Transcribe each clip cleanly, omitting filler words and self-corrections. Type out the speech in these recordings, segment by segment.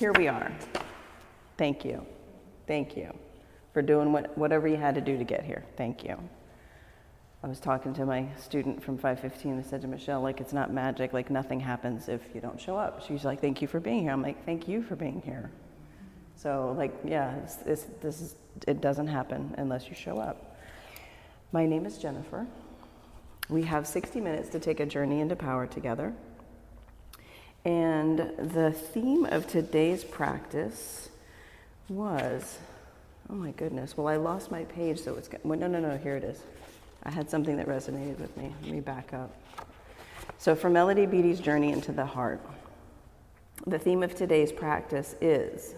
here we are. Thank you. Thank you for doing whatever you had to do to get here. Thank you. I was talking to my student from 515. I said to Michelle, like, it's not magic. Like, nothing happens if you don't show up. She's like, thank you for being here. I'm like, thank you for being here. So, like, yeah, it doesn't happen unless you show up. My name is Jennifer. We have 60 minutes to take a journey into power together. And the theme of today's practice was, oh my goodness, well, I lost my page, so it's, well, no, here it is. I had something that resonated with me. Let me back up. So for Melody Beattie's Journey into the Heart, the theme of today's practice is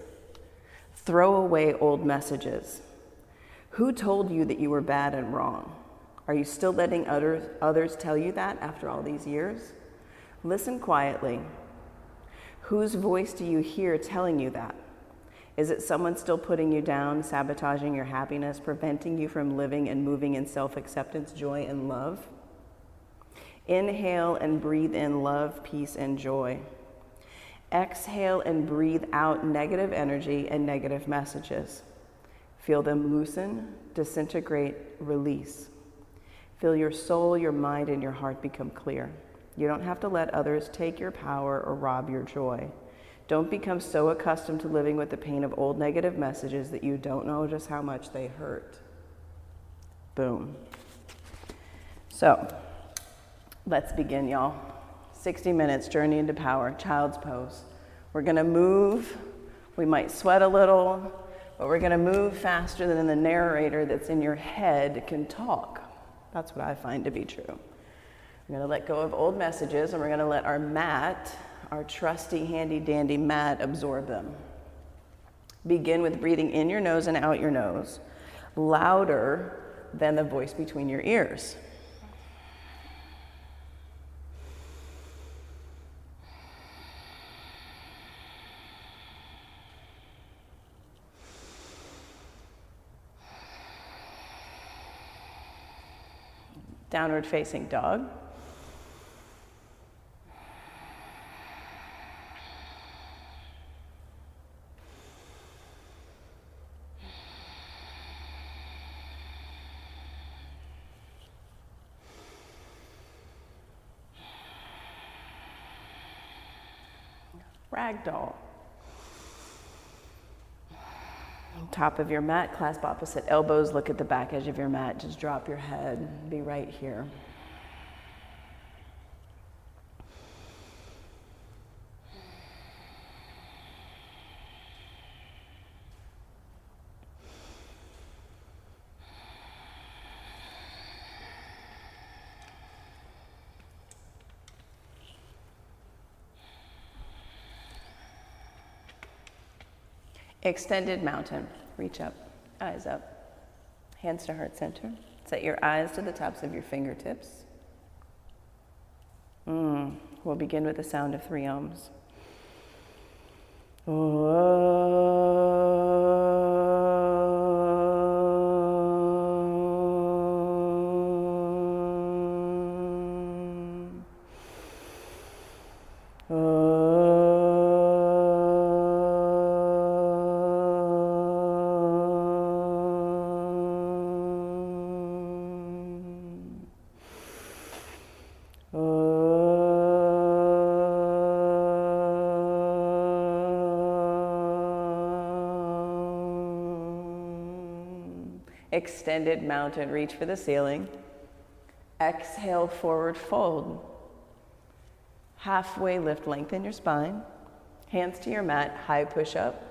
throw away old messages. Who told you that you were bad and wrong? Are you still letting others tell you that after all these years? Listen quietly. Whose voice do you hear telling you that? Is it someone still putting you down, sabotaging your happiness, preventing you from living and moving in self-acceptance, joy, and love? Inhale and breathe in love, peace, and joy. Exhale and breathe out negative energy and negative messages. Feel them loosen, disintegrate, release. Feel your soul, your mind, and your heart become clear. You don't have to let others take your power or rob your joy. Don't become so accustomed to living with the pain of old negative messages that you don't know just how much they hurt. Boom. So, let's begin, y'all. 60 minutes, journey into power, child's pose. We're gonna move. We might sweat a little, but we're gonna move faster than the narrator that's in your head can talk. That's what I find to be true. We're gonna let go of old messages, and we're gonna let our mat, our trusty, handy-dandy mat, absorb them. Begin with breathing in your nose and out your nose, louder than the voice between your ears. Downward facing dog. Ragdoll. Top of your mat, clasp opposite elbows, look at the back edge of your mat, just drop your head, be right here. Extended mountain, reach up, eyes up, hands to heart center. Set your eyes to the tops of your fingertips. We'll begin with the sound of 3 ohms. Extended mountain, reach for the ceiling. Exhale, forward fold. Halfway lift, lengthen your spine. Hands to your mat, high push up.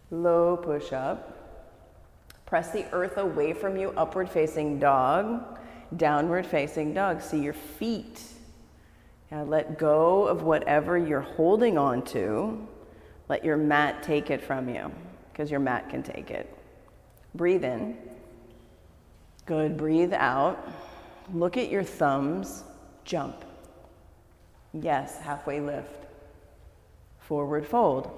Low push up. Press the earth away from you, upward facing dog. Downward facing dog. See your feet. Now let go of whatever you're holding on to. Let your mat take it from you, because your mat can take it. Breathe in. Good, breathe out. Look at your thumbs, jump. Yes, halfway lift. Forward fold.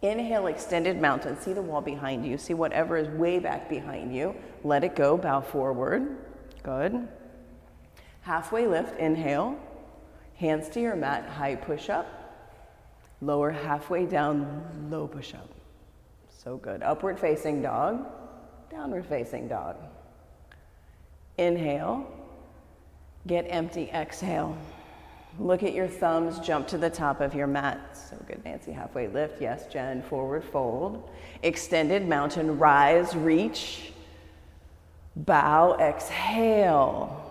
Inhale, extended mountain. See the wall behind you. See whatever is way back behind you. Let it go, bow forward. Good. Halfway lift, inhale. Hands to your mat, high push up. Lower halfway down, low push-up. So good. Upward facing dog, downward facing dog. Inhale, get empty, exhale. Look at your thumbs, jump to the top of your mat. So good, Nancy, halfway lift. Yes, Jen, forward fold. Extended mountain, rise, reach. Bow, exhale.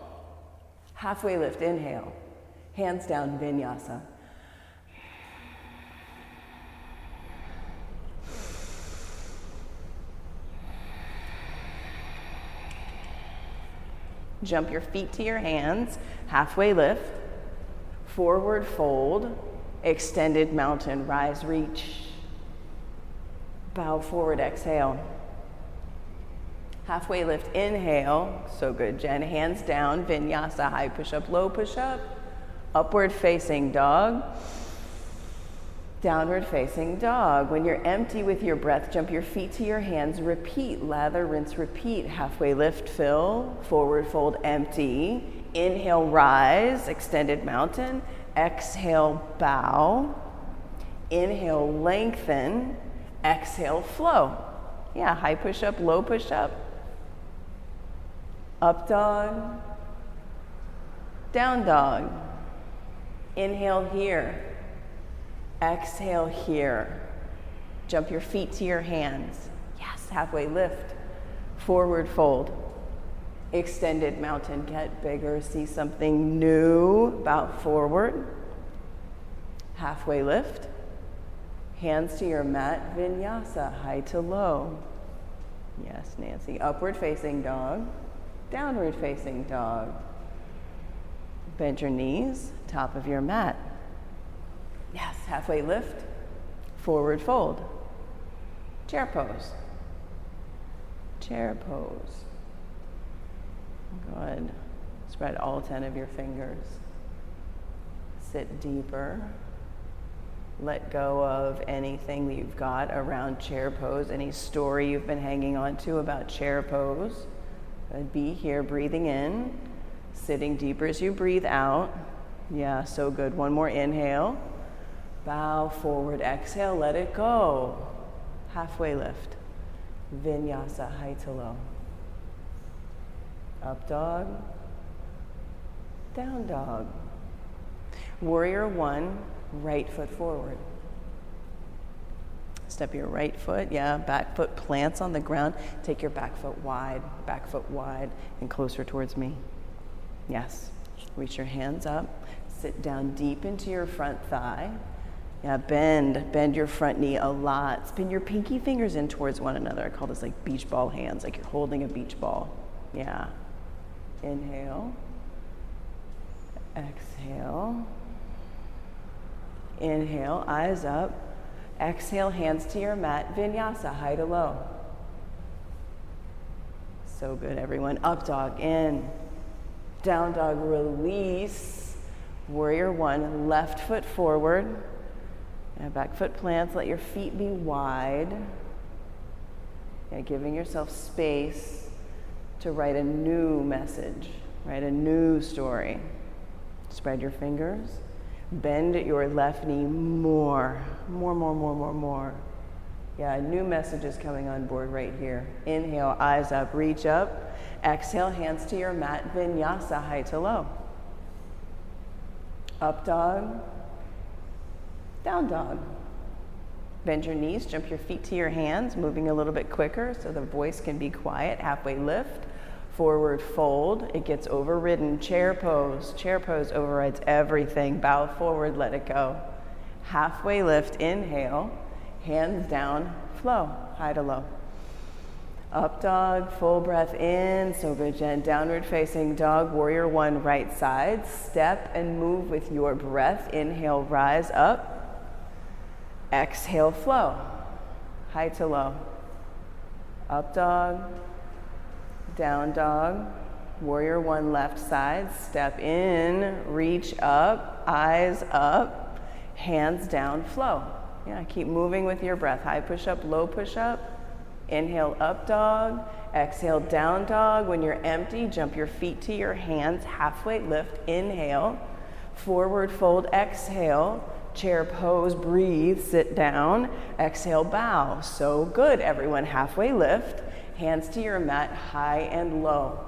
Halfway lift, inhale. Hands down, vinyasa. Jump your feet to your hands, halfway lift, forward fold, extended mountain, rise, reach, bow forward, exhale. Halfway lift, inhale, so good, Jen, hands down, vinyasa, high push-up, low push-up, upward facing dog, downward facing dog. When you're empty with your breath, jump your feet to your hands, repeat, lather, rinse, repeat. Halfway lift, fill, forward fold, empty. Inhale, rise, extended mountain. Exhale, bow. Inhale, lengthen. Exhale, flow. Yeah, high push-up, low push-up. Up dog, down dog. Inhale here. Exhale here. Jump your feet to your hands. Yes, halfway lift. Forward fold. Extended mountain, get bigger, see something new. Bow forward. Halfway lift. Hands to your mat, vinyasa, high to low. Yes, Nancy. Upward facing dog. Downward facing dog. Bend your knees, top of your mat. Yes, halfway lift, forward fold. Chair pose. Chair pose. Good. Spread all 10 of your fingers. Sit deeper. Let go of anything that you've got around chair pose, any story you've been hanging on to about chair pose. Be here, breathing in, sitting deeper as you breathe out. Yeah, so good. One more inhale. Bow forward, exhale, let it go. Halfway lift. Vinyasa, high to low. Up dog, down dog. Warrior one, right foot forward. Step your right foot, yeah, back foot plants on the ground. Take your back foot wide, and closer towards me. Yes, reach your hands up. Sit down deep into your front thigh. Yeah, bend your front knee a lot. Spin your pinky fingers in towards one another. I call this like beach ball hands, like you're holding a beach ball. Yeah. Inhale. Exhale. Inhale, eyes up. Exhale, hands to your mat. Vinyasa, high to low. So good, everyone. Up dog, in. Down dog, release. Warrior one, left foot forward. And back foot plants, let your feet be wide. Yeah, giving yourself space to write a new message, write a new story. Spread your fingers. Bend your left knee more. Yeah, a new message is coming on board right here. Inhale, eyes up, reach up. Exhale, hands to your mat, vinyasa, high to low. Up dog, down dog. Bend your knees, jump your feet to your hands, moving a little bit quicker so the voice can be quiet. Halfway lift, forward fold. It gets overridden. Chair pose. Chair pose overrides everything. Bow forward, let it go. Halfway lift, inhale. Hands down, flow, high to low. Up dog, full breath in, so good, Jen. Downward facing dog, warrior one, right side. Step and move with your breath. Inhale, rise up. Exhale, flow, high to low. Up dog, down dog, warrior one, left side. Step in, reach up, eyes up, hands down, flow. Yeah, keep moving with your breath. High push-up, low push-up. Inhale, up dog. Exhale, down dog. When you're empty, jump your feet to your hands. Halfway lift, inhale. Forward fold, exhale. chair pose, breathe, sit down, exhale, bow. So good, everyone. Halfway lift, hands to your mat, high and low.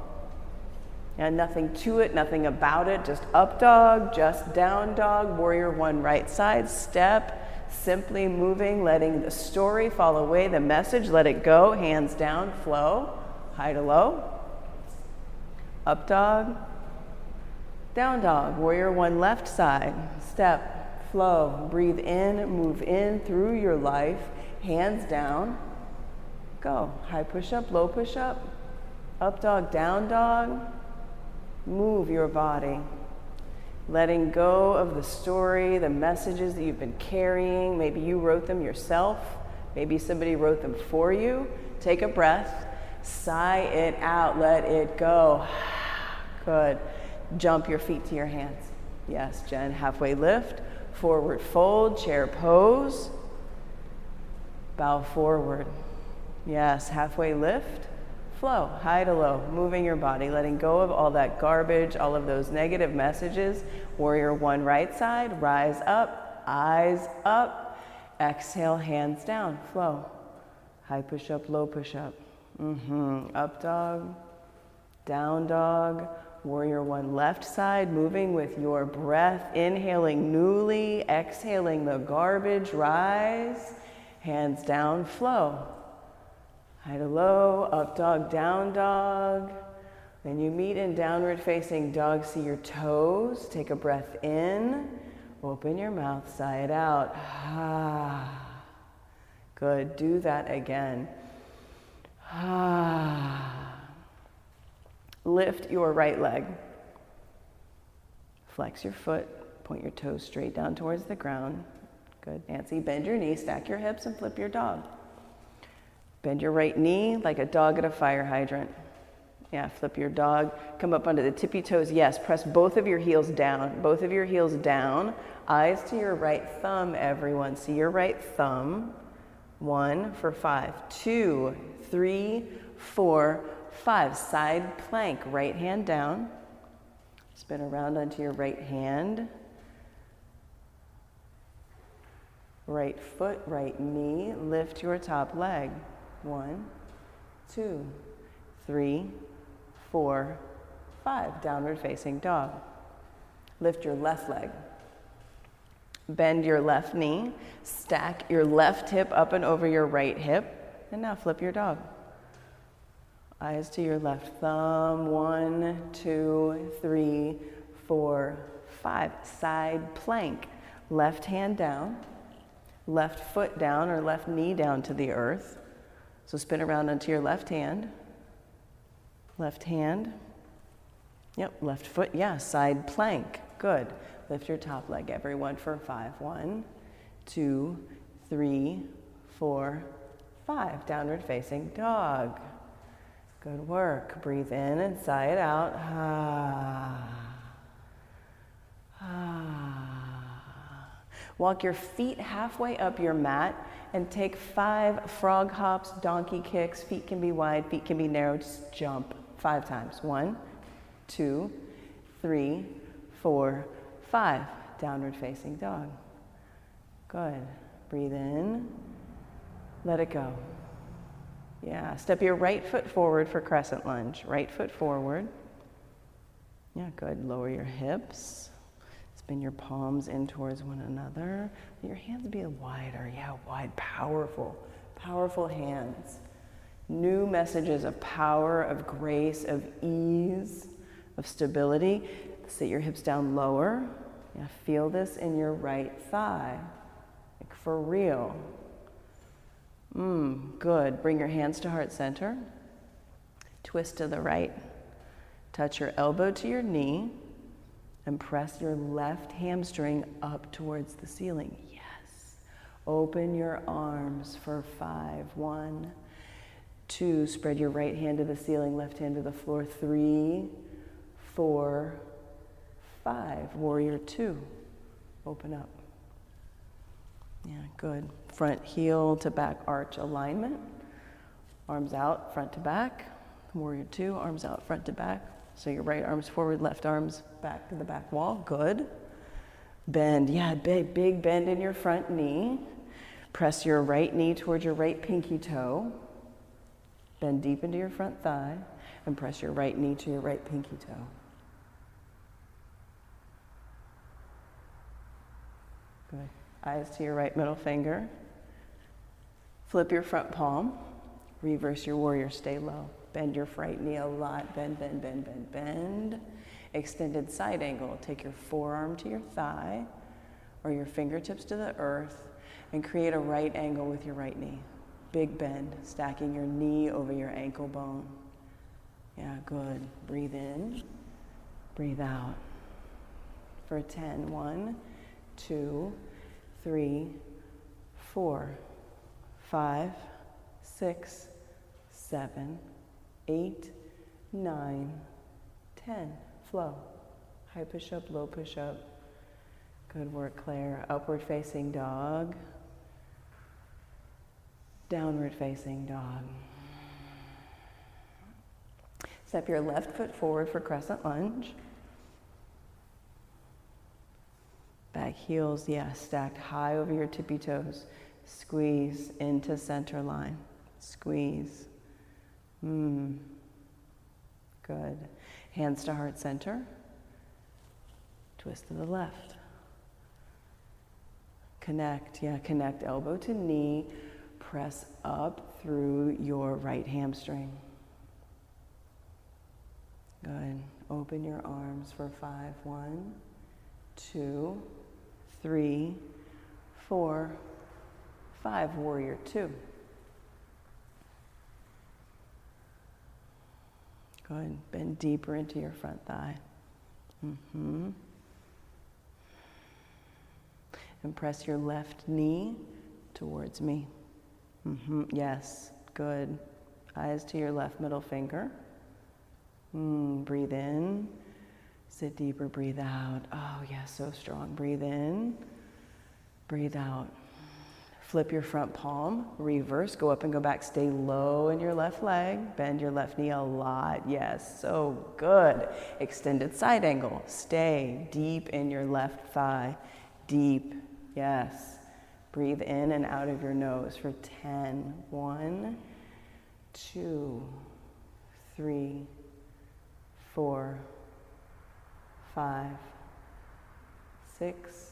And nothing to it, nothing about it, just up dog, just down dog, warrior one, right side, step, simply moving, letting the story fall away, the message, let it go, hands down, flow, high to low, up dog, down dog, warrior one, left side, step, flow, breathe in, move in through your life, hands down, go, high push up, low push up dog, down dog. Move your body, letting go of the story, the messages that you've been carrying. Maybe you wrote them yourself. Maybe somebody wrote them for you. Take a breath, sigh it out, let it go. Good. Jump your feet to your hands. Yes, Jen, halfway lift, forward fold, chair pose, bow forward. Yes, halfway lift. Flow, high to low, moving your body, letting go of all that garbage, all of those negative messages. Warrior one, right side, rise up, eyes up, exhale, hands down, flow. High push up, low push up. Up dog, down dog, warrior one, left side, moving with your breath, inhaling newly, exhaling the garbage, rise, hands down, flow. High to low, up dog, down dog. Then you meet in downward facing dog. See your toes. Take a breath in. Open your mouth, sigh it out. Ah. Good. Do that again. Ah. Lift your right leg. Flex your foot. Point your toes straight down towards the ground. Good. Nancy, bend your knees, stack your hips, and flip your dog. Bend your right knee like a dog at a fire hydrant. Yeah, flip your dog. Come up onto the tippy toes. Yes, press both of your heels down. Both of your heels down. Eyes to your right thumb, everyone. See your right thumb. 1 for 5. 2, 3, 4, 5. Side plank. Right hand down. Spin around onto your right hand. Right foot, right knee. Lift your top leg. 1, 2, 3, 4, 5. Downward facing dog. Lift your left leg. Bend your left knee. Stack your left hip up and over your right hip. And now flip your dog. Eyes to your left thumb. 1, 2, 3, 4, 5. Side plank. Left hand down. Left foot down or left knee down to the earth. So spin around onto your left hand. Left hand. Yep, left foot. Yeah, side plank. Good. Lift your top leg, everyone, for 5. 1, 2, 3, 4, 5. Downward facing dog. Good work. Breathe in and sigh it out. Ah. Ah. Walk your feet halfway up your mat and take 5 frog hops, donkey kicks. Feet can be wide, feet can be narrow. Just jump 5 times. 1, 2, 3, 4, 5. Downward facing dog. Good. Breathe in. Let it go. Yeah. Step your right foot forward for crescent lunge. Right foot forward. Yeah, good. Lower your hips. Spin your palms in towards one another. Let your hands be wider. Yeah, wide, powerful, powerful hands. New messages of power, of grace, of ease, of stability. Sit your hips down lower. Yeah, feel this in your right thigh. Like for real. Good. Bring your hands to heart center. Twist to the right. Touch your elbow to your knee. And press your left hamstring up towards the ceiling. Yes. Open your arms for 5. 1, 2. Spread your right hand to the ceiling, left hand to the floor. 3, 4, 5. Warrior 2. Open up. Yeah, good. Front heel to back arch alignment. Arms out, front to back. Warrior 2, arms out, front to back. So your right arm's forward, left arm's back to the back wall. Good. Bend, yeah, big bend in your front knee. Press your right knee towards your right pinky toe. Bend deep into your front thigh and press your right knee to your right pinky toe. Good. Eyes to your right middle finger. Flip your front palm. Reverse your warrior, stay low. Bend your right knee a lot. Bend, bend, bend, bend, bend. Extended side angle. Take your forearm to your thigh or your fingertips to the earth and create a right angle with your right knee. Big bend, stacking your knee over your ankle bone. Yeah, good. Breathe in, breathe out. For 10, 1, 2, 3, 4, 5, 6, 7, 8, 9, 10. Flow. High push-up, low push-up. Good work, Claire. Upward facing dog. Downward facing dog. Step your left foot forward for Crescent Lunge. Back heels, yeah, stacked high over your tippy toes. Squeeze into center line. Squeeze. Good. Hands to heart center. Twist to the left. Connect, yeah, connect elbow to knee. Press up through your right hamstring. Good. Open your arms for 5. 1, 2, 3, 4, 5. Warrior 2. Good. Bend deeper into your front thigh. And press your left knee towards me. Yes, good. Eyes to your left middle finger. Breathe in. Sit deeper, breathe out. Oh, yeah, so strong. Breathe in, breathe out. Flip your front palm, reverse, go up and go back. Stay low in your left leg. Bend your left knee a lot. Yes, so good. Extended side angle. Stay deep in your left thigh. Deep, yes. Breathe in and out of your nose for 10. 1, 2, 3, 4, 5, 6,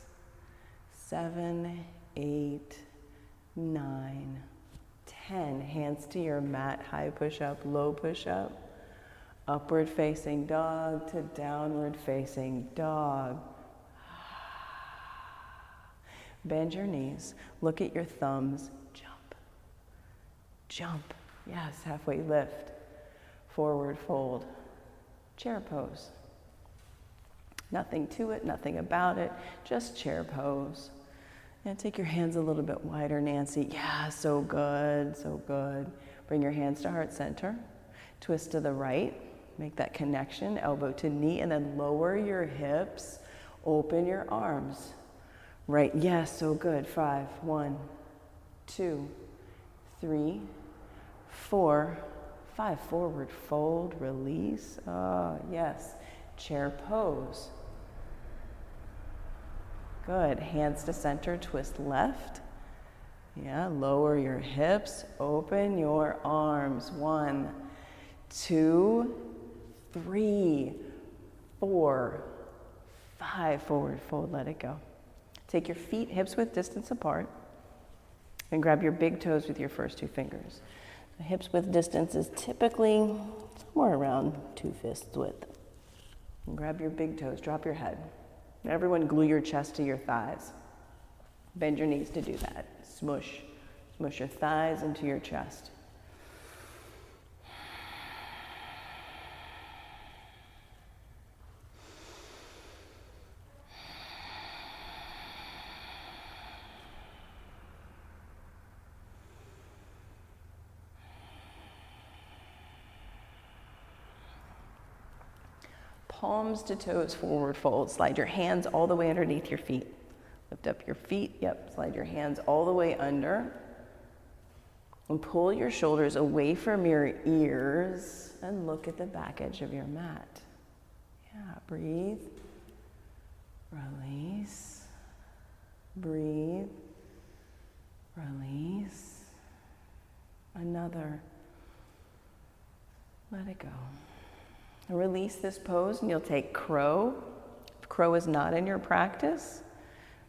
7, 8, 9, 10. Hands to your mat, high push-up, low push-up. Upward facing dog to downward facing dog. Bend your knees, look at your thumbs, jump, jump. Yes, halfway lift, forward fold, chair pose. Nothing to it, nothing about it, just chair pose. And take your hands a little bit wider, Nancy. Yeah, so good, so good. Bring your hands to heart center. Twist to the right. Make that connection, elbow to knee, and then lower your hips. Open your arms. Right, yes, so good. 5, 1, 2, 3, 4, 5. Forward fold, release. Oh, yes. Chair pose. Good. Hands to center, twist left. Yeah, lower your hips, open your arms. 1, 2, 3, 4, 5. Forward fold, let it go. Take your feet hips width distance apart and grab your big toes with your first 2 fingers. The hips width distance is typically somewhere around 2 fists width. And grab your big toes, drop your head. Everyone glue your chest to your thighs. Bend your knees to do that. Smush. Smush your thighs into your chest. Palms to toes, forward fold. Slide your hands all the way underneath your feet. Lift up your feet, yep, slide your hands all the way under. And pull your shoulders away from your ears and look at the back edge of your mat. Yeah, breathe, release. Breathe. Release. Another. Let it go. Release this pose and you'll take crow. If crow is not in your practice,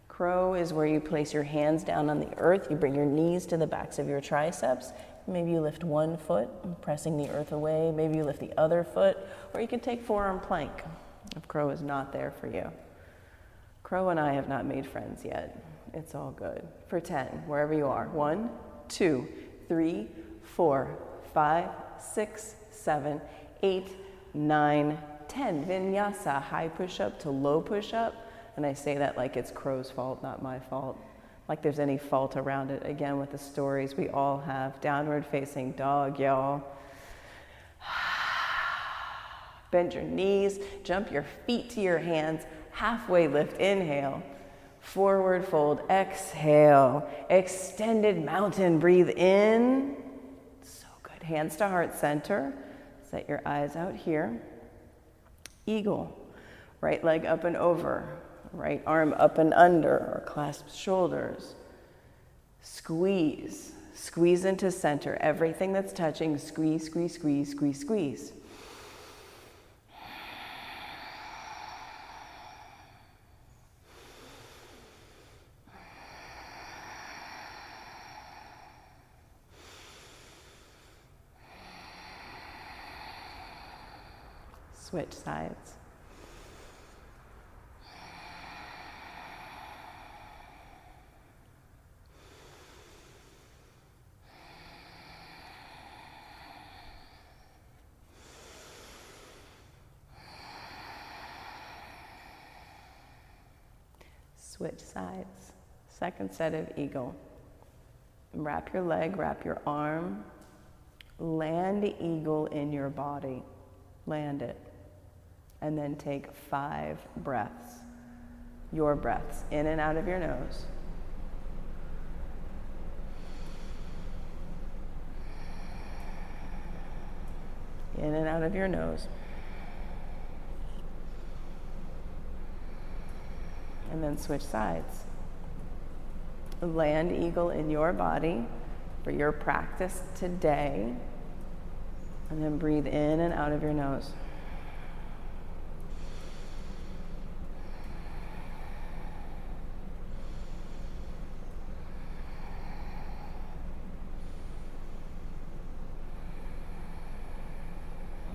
crow is where you place your hands down on the earth. You bring your knees to the backs of your triceps. Maybe you lift one foot, pressing the earth away. Maybe you lift the other foot, or you can take forearm plank if crow is not there for you. Crow and I have not made friends yet. It's all good. For 10, wherever you are. 1, 2, 3, 4, 5, 6, 7, 8, 9, 10. Vinyasa, high push-up to low push-up. And I say that like it's crow's fault, not my fault. Like there's any fault around it. Again, with the stories we all have. Downward facing dog, y'all. Bend your knees, jump your feet to your hands. Halfway lift, inhale. Forward fold, exhale. Extended mountain, breathe in. So good. Hands to heart center. Set your eyes out here. Eagle. Right leg up and over. Right arm up and under, or clasp shoulders. Squeeze. Squeeze into center. Everything that's touching, squeeze, squeeze, squeeze, squeeze, squeeze. Switch sides. Switch sides. Second set of eagle. Wrap your leg, wrap your arm. Land eagle in your body. Land it. And then take 5 breaths. Your breaths, in and out of your nose. In and out of your nose. And then switch sides. Land eagle in your body for your practice today. And then breathe in and out of your nose.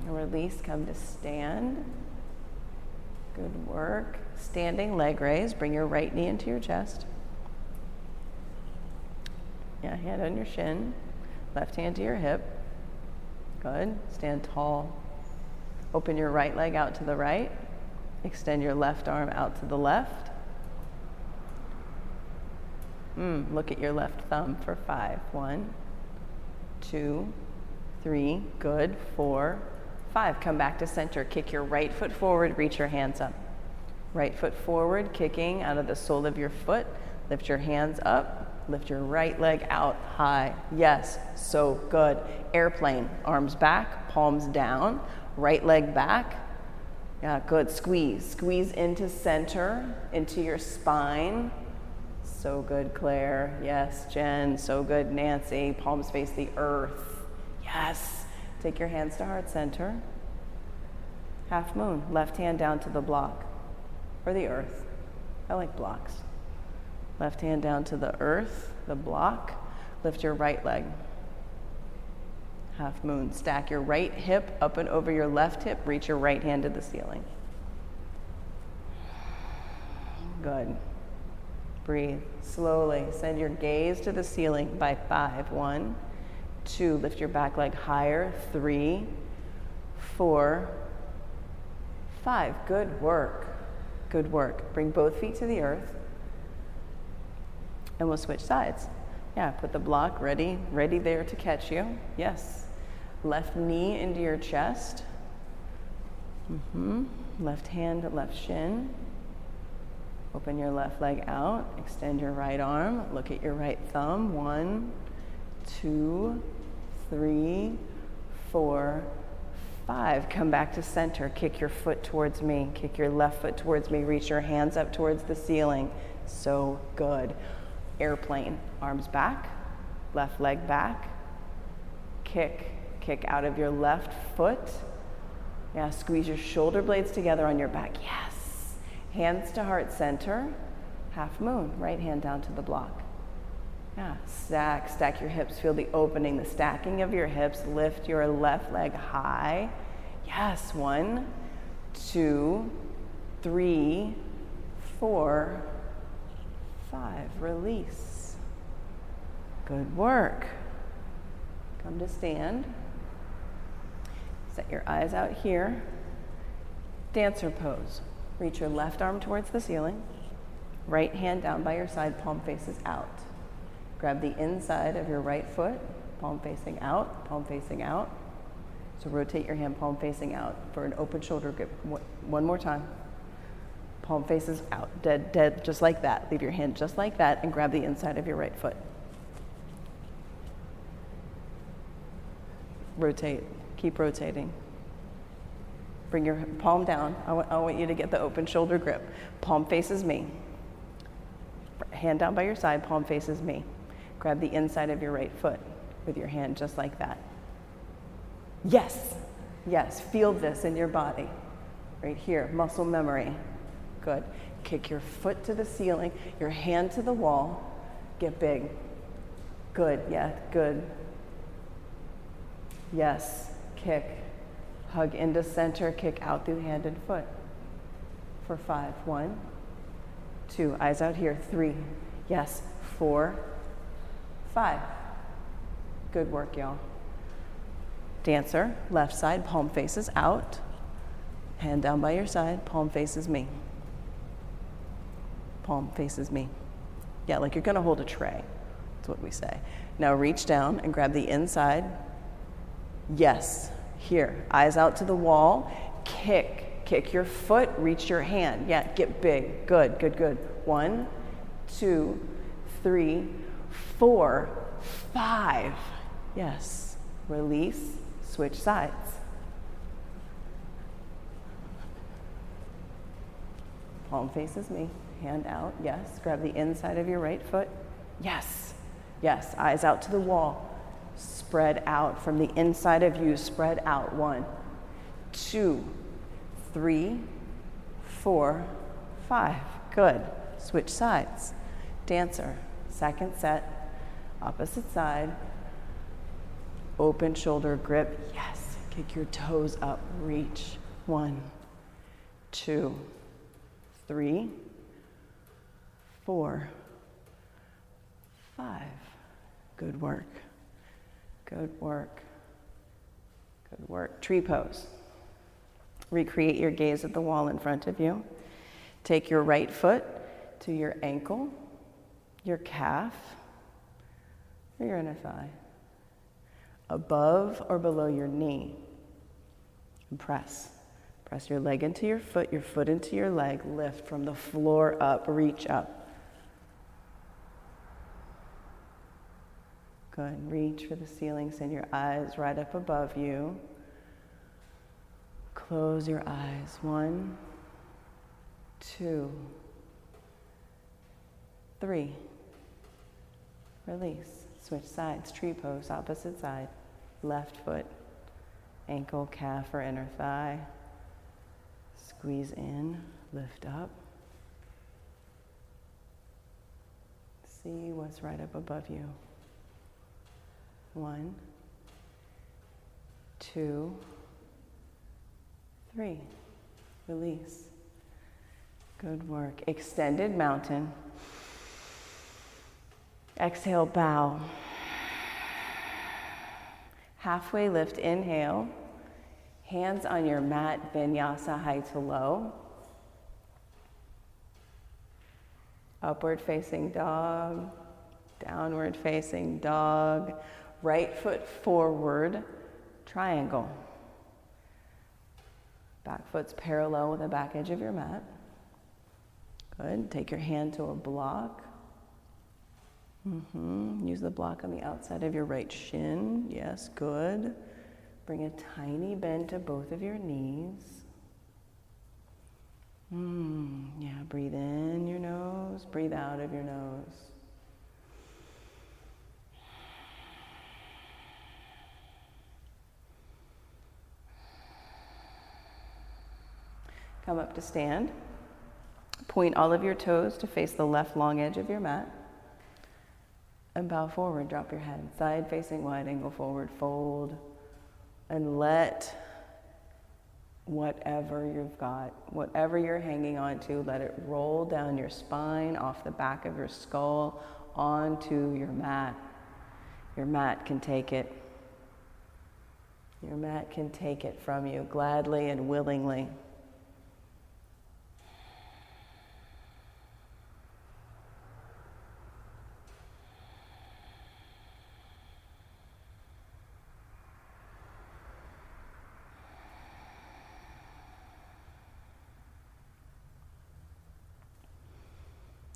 And release, come to stand. Good work. Standing leg raise. Bring your right knee into your chest. Yeah, hand on your shin. Left hand to your hip. Good. Stand tall. Open your right leg out to the right. Extend your left arm out to the left. Look at your left thumb for 5. 1, 2, 3. Good. 4, 5. Come back to center. Kick your right foot forward. Reach your hands up. Right foot forward, kicking out of the sole of your foot. Lift your hands up. Lift your right leg out high. Yes, so good. Airplane. Arms back, palms down. Right leg back. Yeah, good. Squeeze. Squeeze into center, into your spine. So good, Claire. Yes, Jen. So good, Nancy. Palms face the earth. Yes. Take your hands to heart center. Half moon. Left hand down to the block. Or the earth. I like blocks. Left hand down to the earth, the block. Lift your right leg. Half moon. Stack your right hip up and over your left hip. Reach your right hand to the ceiling. Good. Breathe. Slowly send your gaze to the ceiling by 5. 1, 2. Lift your back leg higher. 3, 4, 5. Good work. Good work. Bring both feet to the earth. And we'll switch sides. Yeah, put the block ready there to catch you. Yes. Left knee into your chest. Left hand, left shin. Open your left leg out. Extend your right arm. Look at your right thumb. 1, 2, 3, 4, 5. Come back to center. Kick your foot towards me. Kick your left foot towards me. Reach your hands up towards the ceiling. So good. Airplane, arms back, left leg back, kick out of your left foot. Yeah, squeeze your shoulder blades together on your back. Yes. Hands to heart center, half moon, right hand down to the block. Yeah, stack your hips, feel the opening, the stacking of your hips, lift your left leg high. Yes, 1, 2, 3, 4, 5, release. Good work. Come to stand. Set your eyes out here. Dancer pose. Reach your left arm towards the ceiling. Right hand down by your side, palm faces out. Grab the inside of your right foot, palm facing out, palm facing out. So rotate your hand, palm facing out for an open shoulder grip. One more time. Palm faces out, dead, just like that. Leave your hand just like that and grab the inside of your right foot. Rotate, keep rotating. Bring your palm down. I want you to get the open shoulder grip. Palm faces me. Hand down by your side, palm faces me. Grab the inside of your right foot with your hand just like that. Yes, yes, feel this in your body. Right here, muscle memory. Good. Kick your foot to the ceiling, your hand to the wall. Get big. Good, yeah, good. Yes, kick. Hug into center, kick out through hand and foot. For 5, 1, 2, eyes out here, 3, yes, 4, 5. Good work, y'all. Dancer, left side, palm faces out. Hand down by your side, palm faces me. Palm faces me. Yeah, like you're gonna hold a tray. That's what we say. Now reach down and grab the inside. Yes, here, eyes out to the wall. Kick your foot, reach your hand. Yeah, get big, good, good, good. 1, 2, 3, 4, 5. Yes, release, switch sides. Palm faces me, hand out, yes. Grab the inside of your right foot. Yes, yes, eyes out to the wall. Spread out from the inside of you, spread out. 1, 2, 3, 4, 5. Good. Switch sides. Dancer, second set, opposite side. Open shoulder grip. Yes. Kick your toes up, reach. 1, 2, 3, 4, 5. Good work. Good work. Good work. Tree pose. Recreate your gaze at the wall in front of you. Take your right foot to your ankle, your calf, or your inner thigh, above or below your knee. And press. Press your leg into your foot into your leg. Lift from the floor up, reach up. Good. Reach for the ceiling. Send your eyes right up above you. Close your eyes. 1, 2, 3. Release. Switch sides. Tree pose, opposite side. Left foot, ankle, calf, or inner thigh. Squeeze in, lift up. See what's right up above you. 1, 2, 3. Release. Good work. Extended mountain. Exhale, bow. Halfway lift, inhale. Hands on your mat, vinyasa, high to low. Upward facing dog. Downward facing dog. Right foot forward, triangle. Back foot's parallel with the back edge of your mat. Good. Take your hand to a block. Use the block on the outside of your right shin. Yes, good. Bring a tiny bend to both of your knees. Yeah, breathe in your nose, breathe out of your nose. Come up to stand. Point all of your toes to face the left long edge of your mat. And bow forward, drop your head. Side facing wide angle forward, fold. And let whatever you've got, whatever you're hanging on to, let it roll down your spine, off the back of your skull, onto your mat. Your mat can take it. Your mat can take it from you gladly and willingly.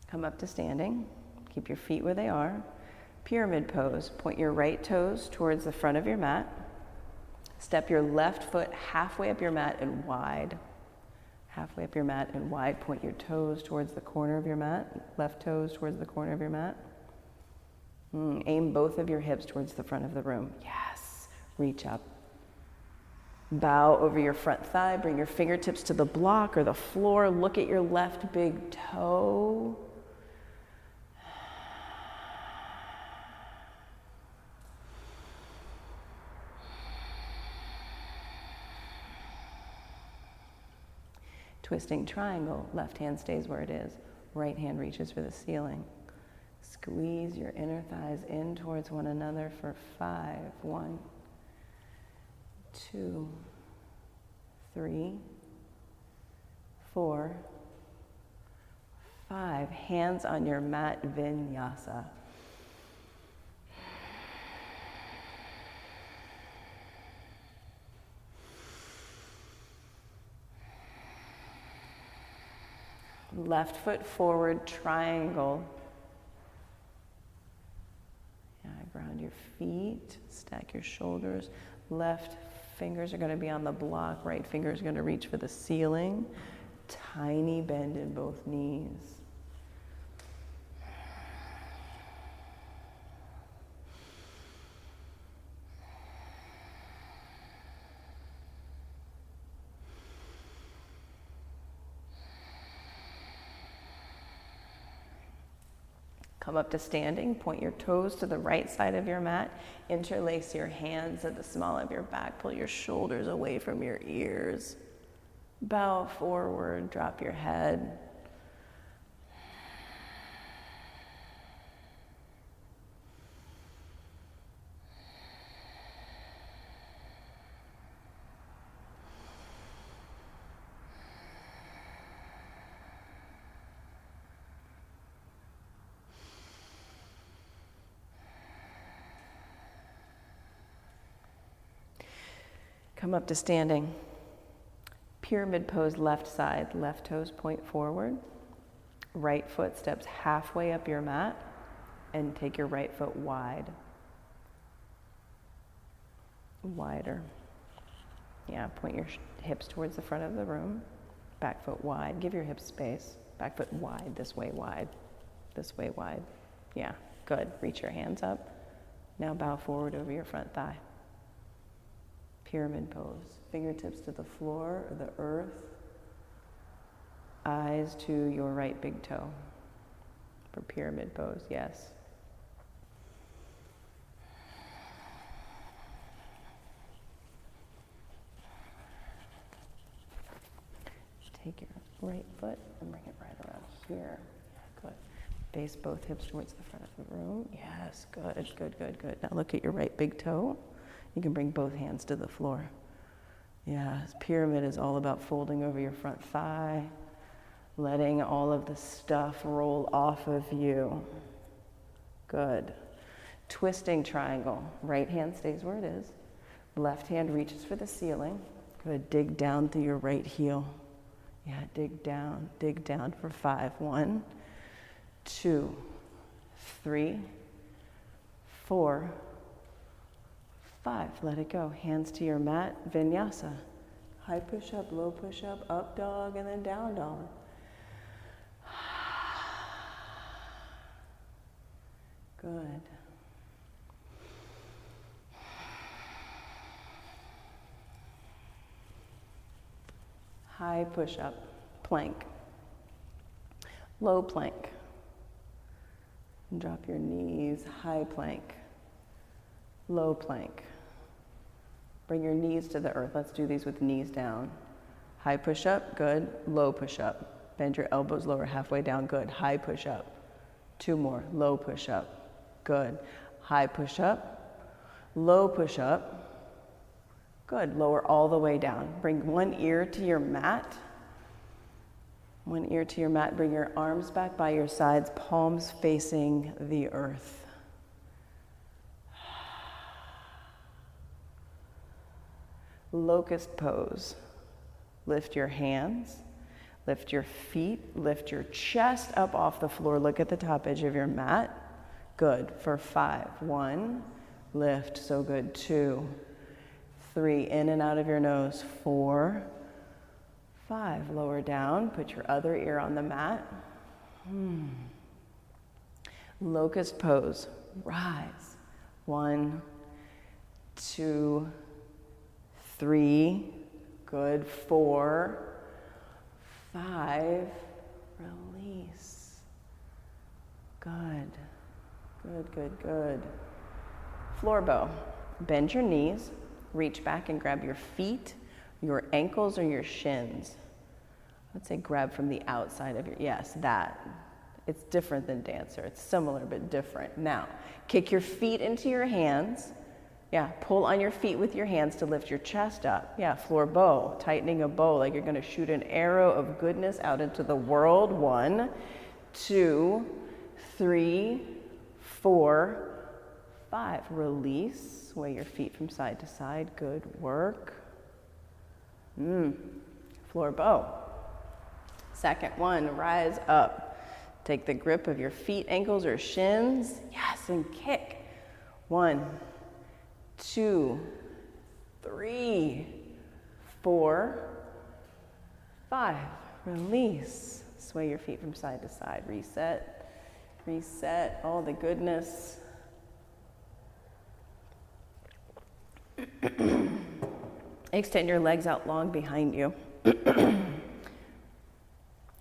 Come up to standing. Keep your feet where they are. Pyramid pose. Point your right toes towards the front of your mat. Step your left foot halfway up your mat and wide. Halfway up your mat and wide. Point your toes towards the corner of your mat. Left toes towards the corner of your mat. Aim both of your hips towards the front of the room. Yes. Reach up. Bow over your front thigh. Bring your fingertips to the block or the floor. Look at your left big toe. Twisting triangle, left hand stays where it is, right hand reaches for the ceiling. Squeeze your inner thighs in towards one another for 5. 1, 2, 3, 4, 5. Hands on your mat, vinyasa. Left foot forward, triangle. Yeah, ground your feet, stack your shoulders. Left fingers are going to be on the block, right finger is going to reach for the ceiling. Tiny bend in both knees. Come up to standing, point your toes to the right side of your mat, interlace your hands at the small of your back, pull your shoulders away from your ears. Bow forward, drop your head. Come up to standing. Pyramid pose, left side, left toes point forward. Right foot steps halfway up your mat and take your right foot wide. Wider. Yeah, point your hips towards the front of the room. Back foot wide. Give your hips space. Back foot wide, this way wide. This way wide. Yeah, good. Reach your hands up. Now bow forward over your front thigh. Pyramid pose. Fingertips to the floor or the earth. Eyes to your right big toe. For pyramid pose, yes. Take your right foot and bring it right around here. Yeah, good. Face both hips towards the front of the room. Yes, good, good, good, good. Now look at your right big toe. You can bring both hands to the floor. Yeah, pyramid is all about folding over your front thigh, letting all of the stuff roll off of you. Good. Twisting triangle. Right hand stays where it is. Left hand reaches for the ceiling. Good. Dig down through your right heel. Yeah, dig down for 5. 1, 2, 3, 4, 5. Let it go. Hands to your mat, vinyasa. High push-up, low push-up, up dog, and then down dog. Good. High push-up, plank. Low plank. Drop your knees, high plank. Low plank. Bring your knees to the earth. Let's do these with knees down. High push-up, good. Low push-up. Bend your elbows lower, halfway down, good. High push-up. 2 more. Low push-up, good. High push-up. Low push-up, good. Lower all the way down. Bring one ear to your mat. One ear to your mat. Bring your arms back by your sides, palms facing the earth. Locust pose. Lift your hands, lift your feet, lift your chest up off the floor. Look at the top edge of your mat. Good. For 5. 1, lift, so good. 2, 3, in and out of your nose. 4, 5, lower down. Put your other ear on the mat. Locust pose. Rise. 1, 2, 3, good. 4, 5, release. Good. Good, good, good. Floor bow. Bend your knees, reach back and grab your feet, your ankles, or your shins. Let's say grab from the outside of your, yes, that. It's different than dancer. It's similar but different. Now, kick your feet into your hands. Yeah, pull on your feet with your hands to lift your chest up. Yeah, floor bow, tightening a bow like you're gonna shoot an arrow of goodness out into the world. 1, 2, 3, 4, 5. Release, sway your feet from side to side. Good work. Floor bow. Second one, rise up. Take the grip of your feet, ankles, or shins. Yes, and kick. 1, 2, 3, 4, 5. Release. Sway your feet from side to side. Reset. Reset all the goodness. Extend your legs out long behind you.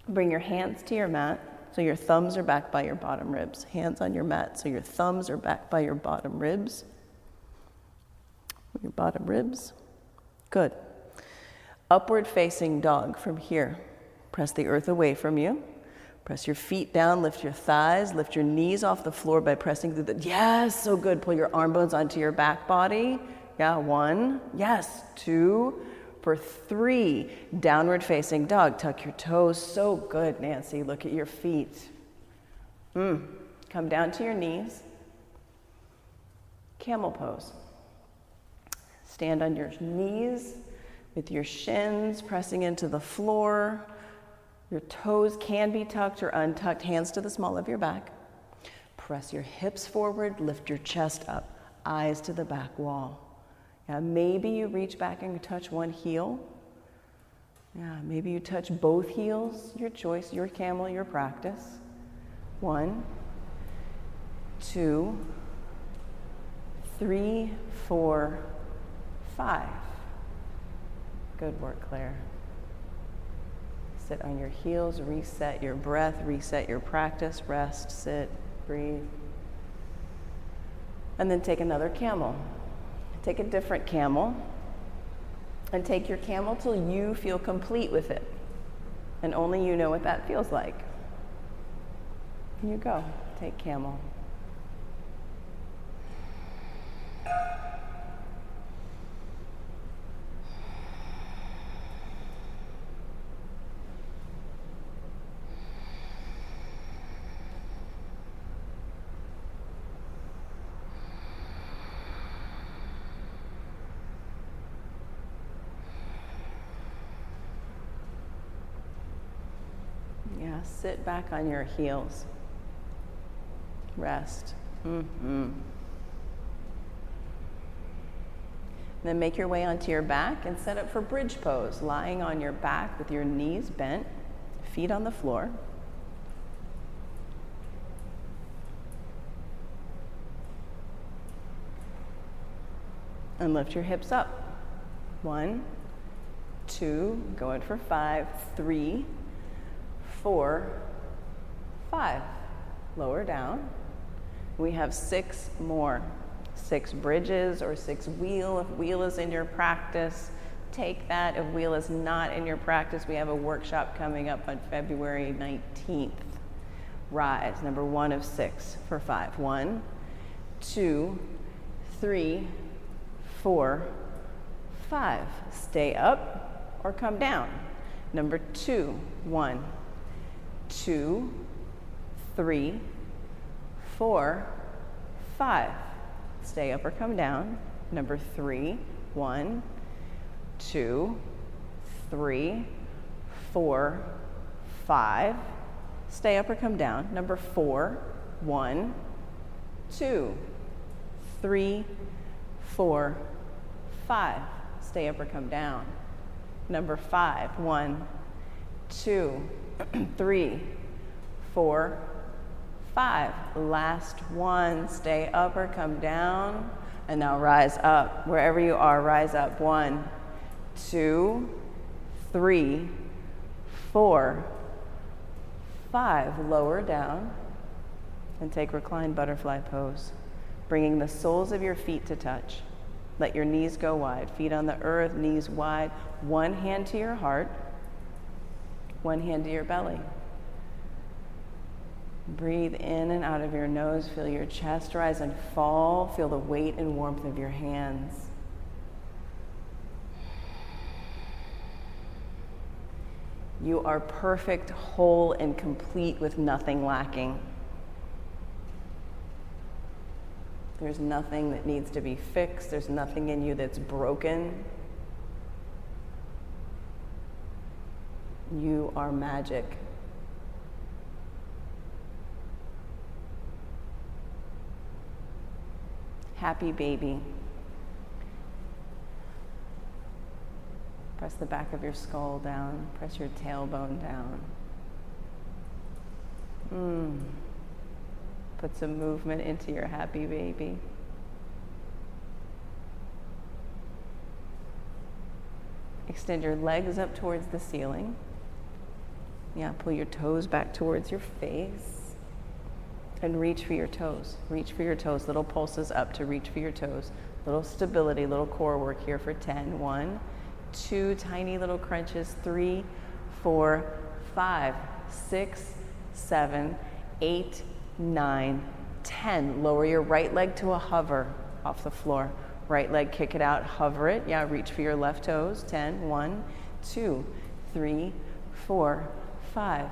Bring your hands to your mat so your thumbs are back by your bottom ribs. Hands on your mat so your thumbs are back by your bottom ribs. Your bottom ribs. Good. Upward facing dog from here. Press the earth away from you. Press your feet down, lift your thighs, lift your knees off the floor by pressing through the, yes, so good. Pull your arm bones onto your back body. Yeah, 1, yes, 2, for 3, downward facing dog. Tuck your toes, so good, Nancy. Look at your feet. Come down to your knees. Camel pose. Stand on your knees with your shins pressing into the floor. Your toes can be tucked or untucked, hands to the small of your back. Press your hips forward, lift your chest up, eyes to the back wall. Yeah, maybe you reach back and touch one heel. Yeah, maybe you touch both heels, your choice, your camel, your practice. 1, 2, 3, 4, 5. Good work, Claire. Sit on your heels, reset your breath, reset your practice, rest, sit, breathe. And then take another camel. Take a different camel and take your camel till you feel complete with it. And only you know what that feels like. Here you go, take camel. Yeah, sit back on your heels. Rest. then make your way onto your back and set up for bridge pose, lying on your back with your knees bent, feet on the floor. And lift your hips up. 1, 2, go in for 5, 3, 4, 5. Lower down. We have 6 more. 6 bridges or 6 wheel. If wheel is in your practice, take that. If wheel is not in your practice, we have a workshop coming up on February 19th. Rise, number 1 of 6 for 5. 1, 2, 3, 4, 5. Stay up or come down. Number 2, 1, 2, 3, 4, 5. Stay up or come down. Number 3, 1, 2, 3, 4, 5. Stay up or come down. Number 4, 1, 2, 3, 4, 5. Stay up or come down. Number 5, 1, 2, 3, 4, 5. Last one. Stay up or come down. And now rise up. Wherever you are, rise up. 1, 2, 3, 4, 5. Lower down and take Recline Butterfly Pose, bringing the soles of your feet to touch. Let your knees go wide, feet on the earth, knees wide. One hand to your heart, one hand to your belly. Breathe in and out of your nose. Feel your chest rise and fall. Feel the weight and warmth of your hands. You are perfect, whole, and complete with nothing lacking. There's nothing that needs to be fixed. There's nothing in you that's broken. You are magic. Happy baby. Press the back of your skull down. Press your tailbone down. Put some movement into your happy baby. Extend your legs up towards the ceiling. Yeah, pull your toes back towards your face. And reach for your toes. Reach for your toes. Little pulses up to reach for your toes. Little stability, little core work here for 10. 1, 2, tiny little crunches. 3, 4, 5, 6, 7, 8, 9, 10. Lower your right leg to a hover off the floor. Right leg, kick it out, hover it. Yeah, reach for your left toes. 10. 1, 2, 3, 4, 5,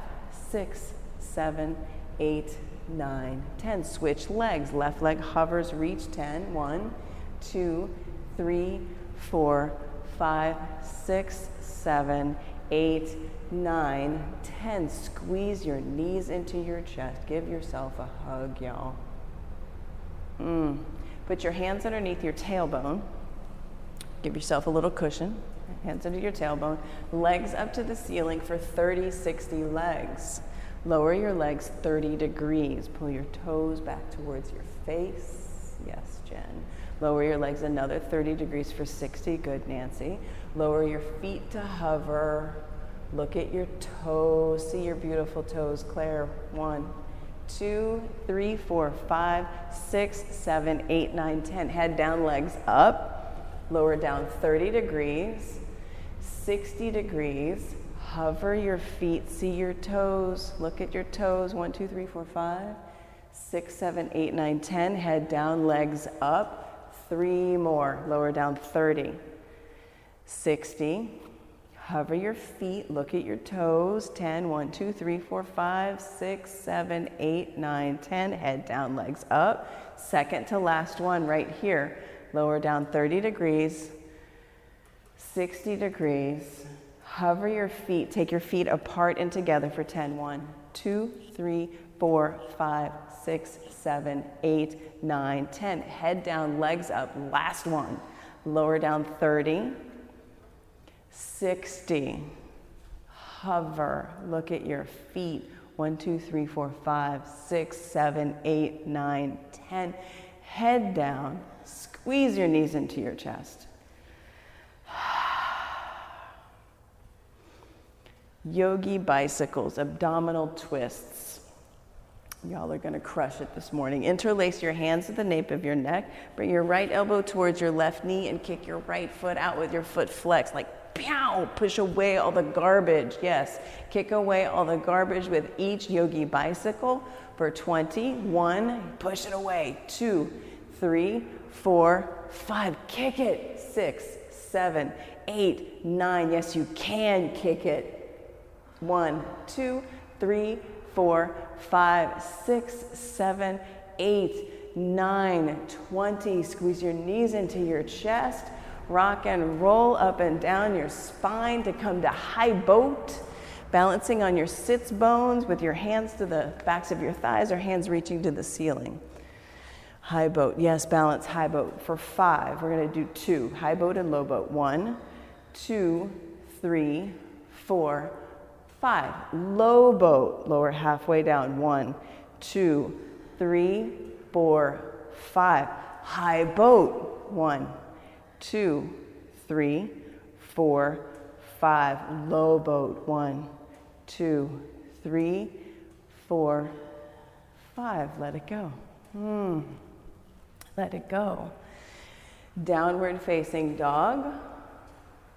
6, 7, 8, 9, 10. Switch legs. Left leg hovers, reach. 10. 1, 2, 3, 4, 5, 6, 7, 8, 9, 10. Squeeze your knees into your chest. Give yourself a hug, y'all. Put your hands underneath your tailbone. Give yourself a little cushion. Hands under your tailbone. Legs up to the ceiling for 30, 60 legs. Lower your legs 30 degrees. Pull your toes back towards your face. Yes, Jen. Lower your legs another 30 degrees for 60. Good, Nancy. Lower your feet to hover. Look at your toes. See your beautiful toes. Claire, 1, 2, 3, 4, 5, 6, 7, 8, 9, 10. Head down, legs up. Lower down 30 degrees, 60 degrees. Hover your feet. See your toes. Look at your toes. 1, 2, 3, 4, 5, 6, 7, 8, 9, 10. Head down, legs up. 3 more. Lower down 30, 60. Hover your feet, look at your toes. 10, 1, 2, 3, 4, 5, 6, 7, 8, 9, 10. Head down, legs up. Second to last one right here. Lower down 30 degrees, 60 degrees. Hover your feet, take your feet apart and together for 10. 1, 2, 3, 4, 5, 6, 7, 8, 9, 10. Head down, legs up. Last one. Lower down 30, 60. Hover, look at your feet. 1, 2, 3, 4, 5, 6, 7, 8, 9, 10. Head down, squeeze your knees into your chest. Yogi bicycles, abdominal twists. Y'all are gonna crush it this morning. Interlace your hands at the nape of your neck. Bring your right elbow towards your left knee and kick your right foot out with your foot flexed, like pow, push away all the garbage. Yes, kick away all the garbage with each yogi bicycle for 20. 1, push it away. 2, 3, 4, 5, kick it. 6, 7, 8, 9. Yes, you can kick it. 1, 2, 3, 4, 5, 6, 7, 8, 9, 20. Squeeze your knees into your chest. Rock and roll up and down your spine to come to high boat. Balancing on your sits bones with your hands to the backs of your thighs or hands reaching to the ceiling. High boat. Yes, balance high boat. For 5, we're going to do 2. High boat and low boat. 1, 2, 3, 4, 5. Low boat. Lower halfway down. 1, 2, 3, 4, 5. High boat. 1, 2, 3, 4, 5. Low boat. 1, 2, 3, 4, 5. Let it go. Let it go. Downward facing dog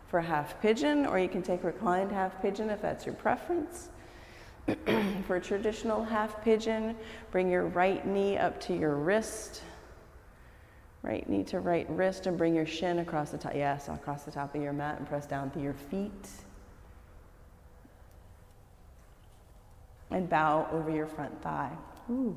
for half pigeon, or you can take reclined half pigeon if that's your preference. For traditional half pigeon, bring your right knee up to your wrist. Right knee to right wrist, and bring your shin across the top. Yes, across the top of your mat, and press down through your feet. And bow over your front thigh. Ooh.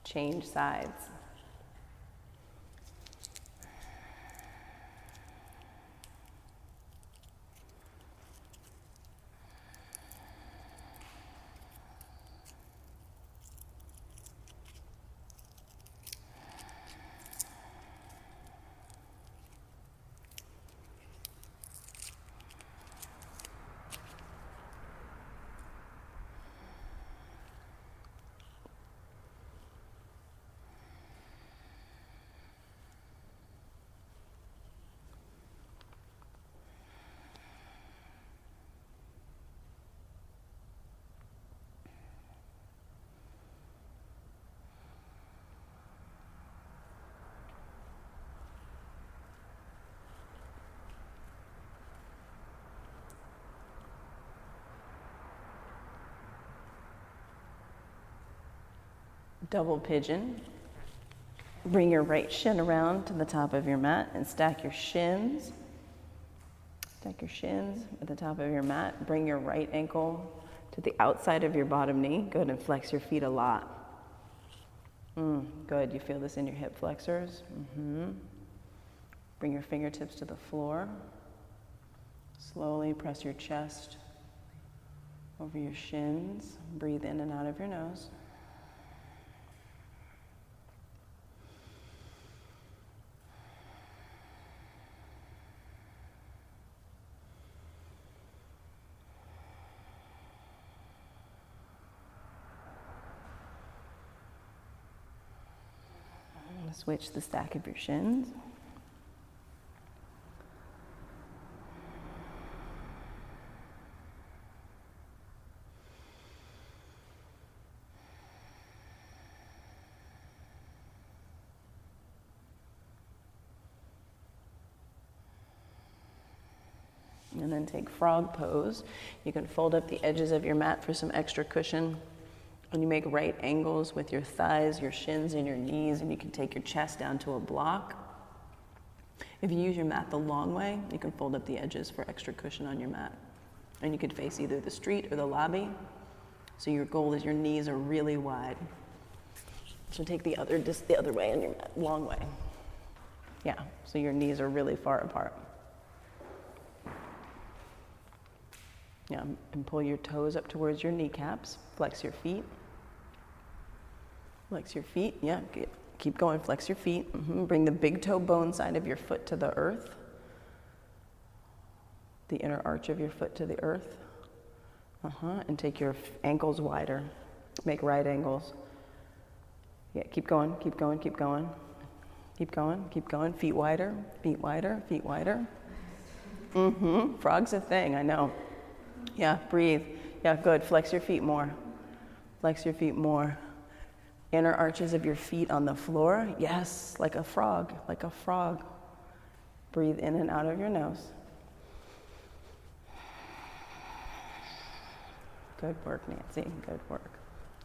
Change sides. Double pigeon. Bring your right shin around to the top of your mat and stack your shins. Stack your shins at the top of your mat. Bring your right ankle to the outside of your bottom knee. Go ahead and flex your feet a lot. Good. You feel this in your hip flexors. Bring your fingertips to the floor. Slowly press your chest over your shins. Breathe in and out of your nose. Switch the stack of your shins. And then take frog pose. You can fold up the edges of your mat for some extra cushion. And you make right angles with your thighs, your shins, and your knees, and you can take your chest down to a block. If you use your mat the long way, you can fold up the edges for extra cushion on your mat. And you could face either the street or the lobby. So your goal is your knees are really wide. So take just the other way on your mat, long way. Yeah, so your knees are really far apart. Yeah, and pull your toes up towards your kneecaps. Flex your feet. Flex your feet, yeah, keep going, flex your feet. Bring the big toe bone side of your foot to the earth. The inner arch of your foot to the earth. And take your ankles wider. Make right angles. Yeah, keep going, keep going, keep going. Keep going, keep going. Feet wider, feet wider, feet wider. Frog's a thing, I know. Yeah, breathe. Yeah, good. Flex your feet more. Flex your feet more. Inner arches of your feet on the floor. Yes, like a frog, like a frog. Breathe in and out of your nose. Good work, Nancy. Good work.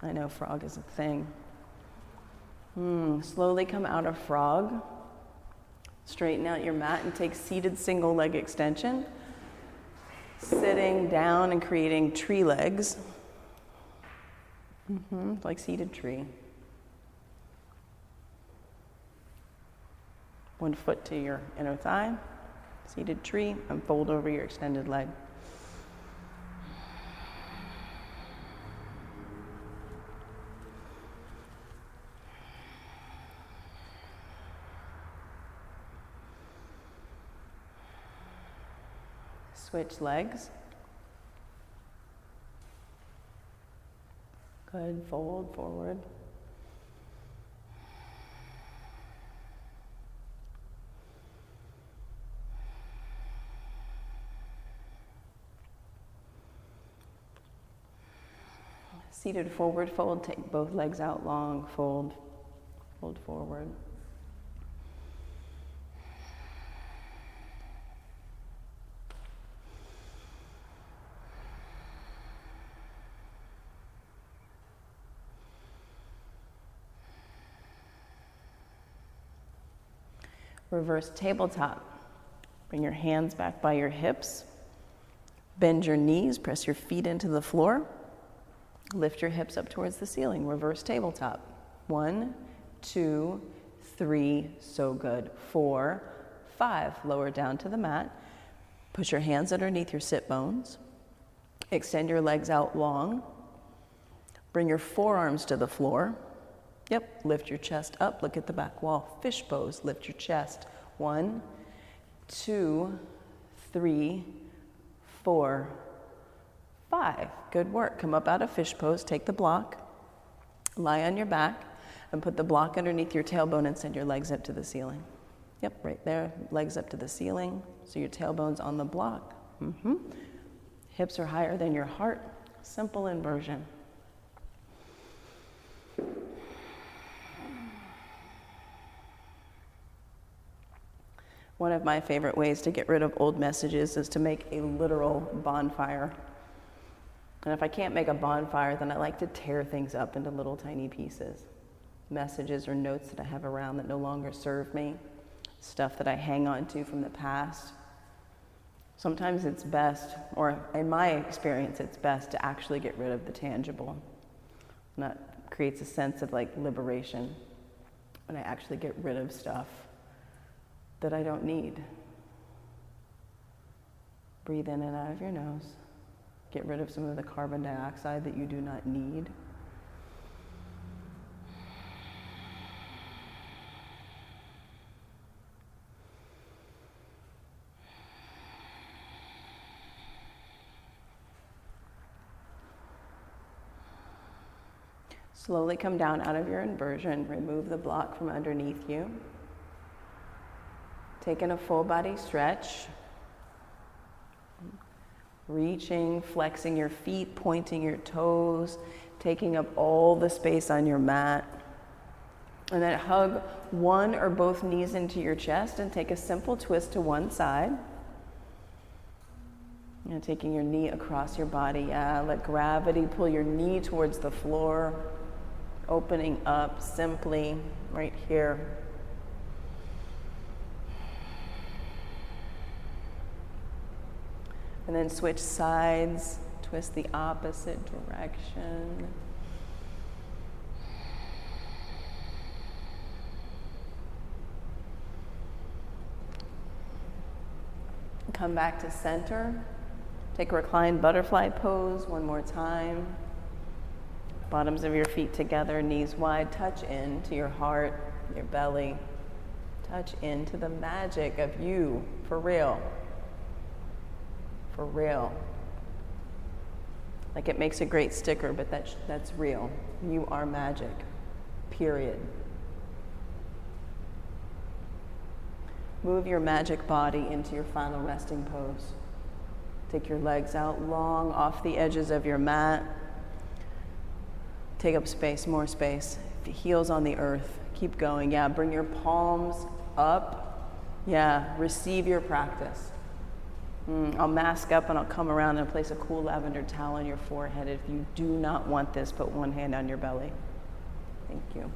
I know frog is a thing. Slowly come out of frog. Straighten out your mat and take seated single leg extension. Sitting down and creating tree legs. Like seated tree. One foot to your inner thigh. Seated tree, and fold over your extended leg. Switch legs. Good, fold forward. Seated forward fold, take both legs out long, fold, fold forward. Reverse tabletop. Bring your hands back by your hips. Bend your knees, press your feet into the floor. Lift your hips up towards the ceiling. Reverse tabletop. 1, 2, 3, so good. 4, 5, lower down to the mat. Push your hands underneath your sit bones. Extend your legs out long. Bring your forearms to the floor. Yep, lift your chest up, look at the back wall. Fish pose, lift your chest. 1, 2, 3, 4, 5. Good work. Come up out of fish pose, take the block, lie on your back, and put the block underneath your tailbone and send your legs up to the ceiling. Yep, right there, legs up to the ceiling, so your tailbone's on the block. Hips are higher than your heart. Simple inversion. One of my favorite ways to get rid of old messages is to make a literal bonfire. And if I can't make a bonfire, then I like to tear things up into little tiny pieces. Messages or notes that I have around that no longer serve me. Stuff that I hang on to from the past. Sometimes it's best, or in my experience, it's best to actually get rid of the tangible. And that creates a sense of like liberation when I actually get rid of stuff that I don't need. Breathe in and out of your nose. Get rid of some of the carbon dioxide that you do not need. Slowly come down out of your inversion. Remove the block from underneath you. Taking a full body stretch. Reaching, flexing your feet, pointing your toes, taking up all the space on your mat. And then hug one or both knees into your chest and take a simple twist to one side. And taking your knee across your body. Yeah, let gravity pull your knee towards the floor. Opening up simply right here. And then switch sides, twist the opposite direction. Come back to center. Take a Recline Butterfly pose one more time. Bottoms of your feet together, knees wide. Touch into your heart, your belly. Touch into the magic of you, for real. For real. Like it makes a great sticker, but that's real. You are magic, period. Move your magic body into your final resting pose. Take your legs out long off the edges of your mat. Take up space, more space. Heels on the earth. Keep going. Yeah, bring your palms up. Yeah, receive your practice. I'll mask up and I'll come around and place a cool lavender towel on your forehead. If you do not want this, put one hand on your belly. Thank you.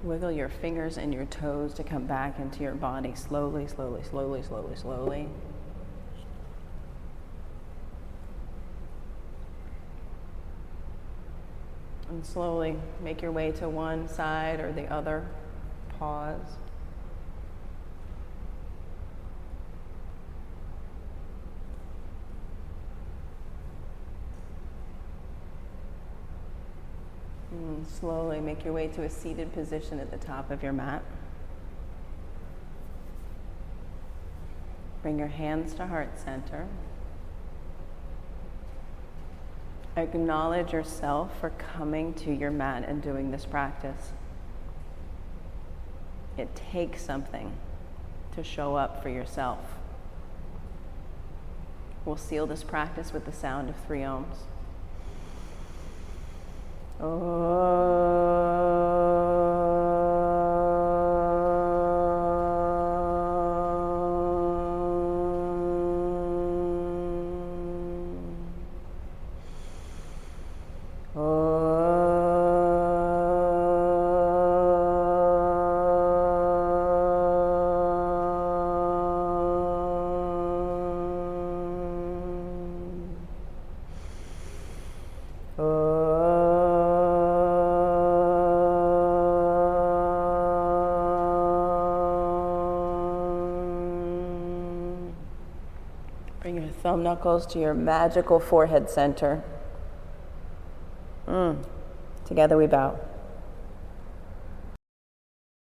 Wiggle your fingers and your toes to come back into your body slowly, slowly, slowly, slowly, slowly. And slowly make your way to one side or the other. Pause. Slowly make your way to a seated position at the top of your mat. Bring your hands to heart center. Acknowledge yourself for coming to your mat and doing this practice. It takes something to show up for yourself. We'll seal this practice with the sound of 3 ohms. Bring your thumb knuckles to your magical forehead center. Together we bow.